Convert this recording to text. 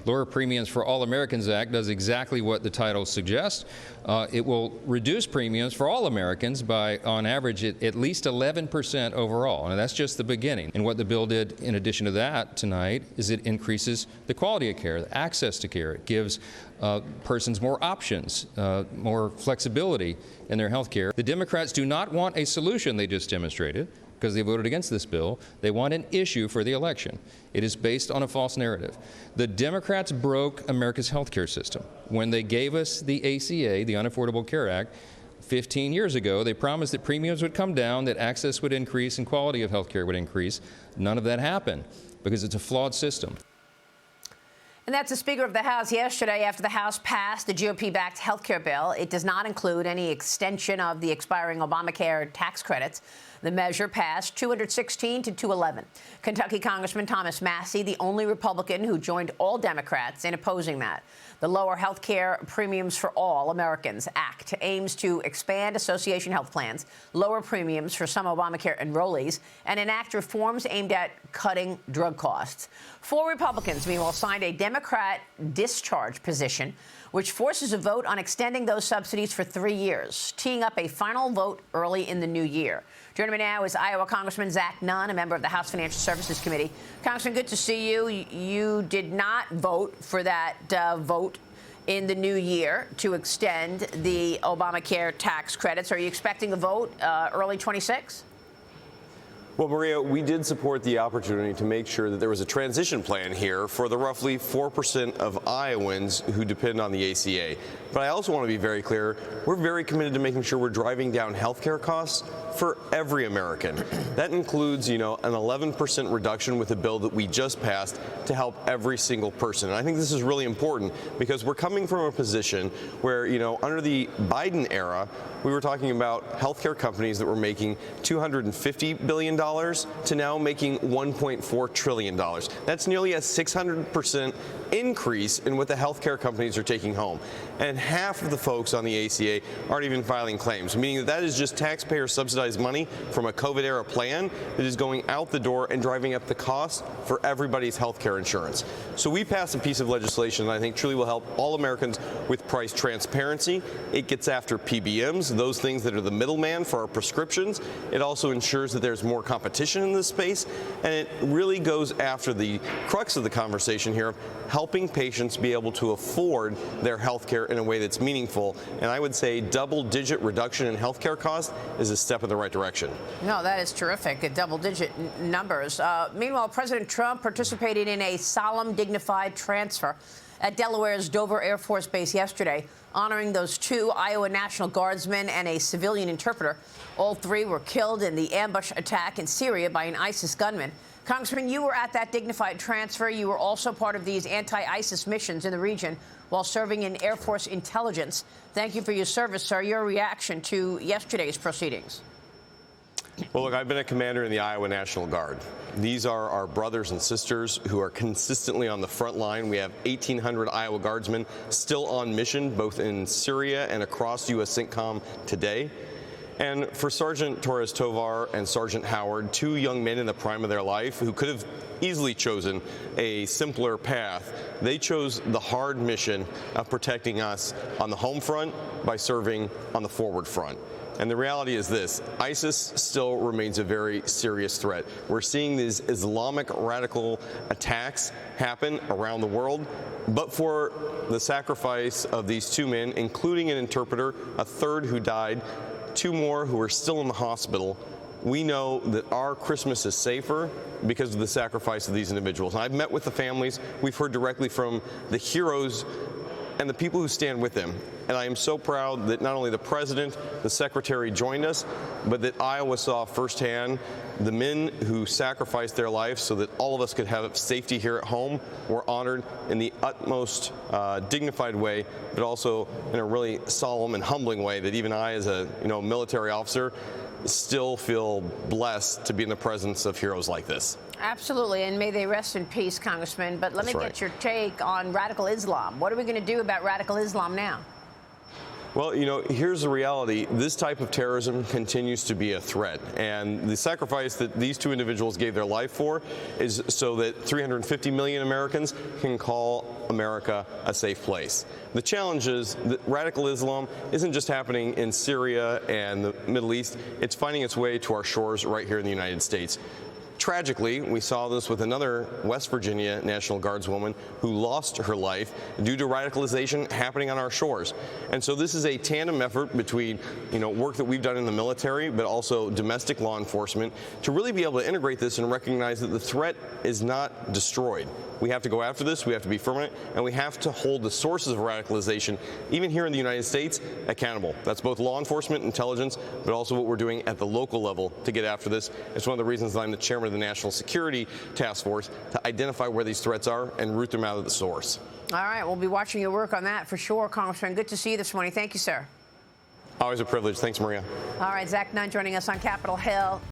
Lower Premiums for All Americans Act does exactly what the title suggests. It will reduce premiums for all Americans by, on average, at least 11% overall. And that's just the beginning. And what the bill did, in addition to that tonight, is it increases the quality of care, the access to care. It gives persons more options, more flexibility in their health care. The Democrats do not want a solution they just demonstrated, because they voted against this bill. They want an issue for the election. It is based on a false narrative. The Democrats broke America's health care system. When they gave us the ACA, the Unaffordable Care Act, 15 years ago, they promised that premiums would come down, that access would increase, and quality of health care would increase. None of that happened because it's a flawed system. And that's the Speaker of the House yesterday after the House passed the GOP-backed health care bill. It does not include any extension of the expiring Obamacare tax credits. The measure passed 216 to 211. Kentucky Congressman Thomas Massie, the only Republican who joined all Democrats in opposing that. The Lower Health Care Premiums for All Americans Act aims to expand association health plans, lower premiums for some Obamacare enrollees, and enact reforms aimed at cutting drug costs. 4 Republicans, meanwhile, signed a Democrat discharge position, which forces a vote on extending those subsidies for 3 years, teeing up a final vote early in the new year. Joining me now is Iowa Congressman Zach Nunn, a member of the House Financial Services Committee. Congressman, good to see you. You did not vote for that vote in the new year to extend the Obamacare tax credits. Are you expecting a vote early 26? Well, Maria, we did support the opportunity to make sure that there was a transition plan here for the roughly 4% of Iowans who depend on the ACA. But I also want to be very clear, we're very committed to making sure we're driving down health care costs for every American. That includes, an 11% reduction with a bill that we just passed to help every single person. And I think this is really important because we're coming from a position where, under the Biden era, we were talking about healthcare companies that were making $250 billion to now making $1.4 trillion. That's nearly a 600% increase in what the healthcare companies are taking home. And half of the folks on the ACA aren't even filing claims, meaning that is just taxpayer subsidized money from a COVID-era plan that is going out the door and driving up the cost for everybody's healthcare insurance. So we passed a piece of legislation that I think truly will help all Americans with price transparency. It gets after PBMs, those things that are the middleman for our prescriptions. It also ensures that there's more competition in this space, and it really goes after the crux of the conversation here of helping patients be able to afford their health care in a way that's meaningful. And I would say double-digit reduction in health care costs is a step in the right direction. No, that is terrific, double-digit numbers. Meanwhile, President Trump participated in a solemn, dignified transfer at Delaware's Dover Air Force Base yesterday, honoring those 2 Iowa National Guardsmen and a civilian interpreter. All 3 were killed in the ambush attack in Syria by an ISIS gunman. Congressman, you were at that dignified transfer. You were also part of these anti-ISIS missions in the region while serving in Air Force intelligence. Thank you for your service, sir. Your reaction to yesterday's proceedings? Well, look, I've been a commander in the Iowa National Guard. These are our brothers and sisters who are consistently on the front line. We have 1,800 Iowa Guardsmen still on mission, both in Syria and across U.S. CENTCOM today. And for Sergeant Torres Tovar and Sergeant Howard, 2 young men in the prime of their life who could have easily chosen a simpler path, they chose the hard mission of protecting us on the home front by serving on the forward front. And the reality is this: ISIS still remains a very serious threat. We're seeing these Islamic radical attacks happen around the world. But for the sacrifice of these 2 men, including an interpreter, a 3rd who died, 2 more who are still in the hospital, we know that our Christmas is safer because of the sacrifice of these individuals. And I've met with the families. We've heard directly from the heroes and the people who stand with them. And I am so proud that not only the president, the secretary joined us, but that Iowa saw firsthand the men who sacrificed their lives so that all of us could have safety here at home were honored in the utmost dignified way, but also in a really solemn and humbling way that even I, as a military officer, still feel blessed to be in the presence of heroes like this. Absolutely, and may they rest in peace, Congressman. But let me get your take on radical Islam. What are we going to do about radical Islam now? Well, here's the reality. This type of terrorism continues to be a threat. And the sacrifice that these two individuals gave their life for is so that 350 million Americans can call America a safe place. The challenge is that radical Islam isn't just happening in Syria and the Middle East. It's finding its way to our shores right here in the United States. Tragically, we saw this with another West Virginia National Guardswoman who lost her life due to radicalization happening on our shores. And so this is a tandem effort between, work that we've done in the military, but also domestic law enforcement to really be able to integrate this and recognize that the threat is not destroyed. We have to go after this, we have to be firm on it, and we have to hold the sources of radicalization, even here in the United States, accountable. That's both law enforcement, intelligence, but also what we're doing at the local level to get after this. It's one of the reasons that I'm the chairman of the National Security Task Force, to identify where these threats are and root them out of the source. All right, we'll be watching your work on that for sure, Congressman. Good to see you this morning. Thank you, sir. Always a privilege. Thanks, Maria. All right, Zach Nunn joining us on Capitol Hill.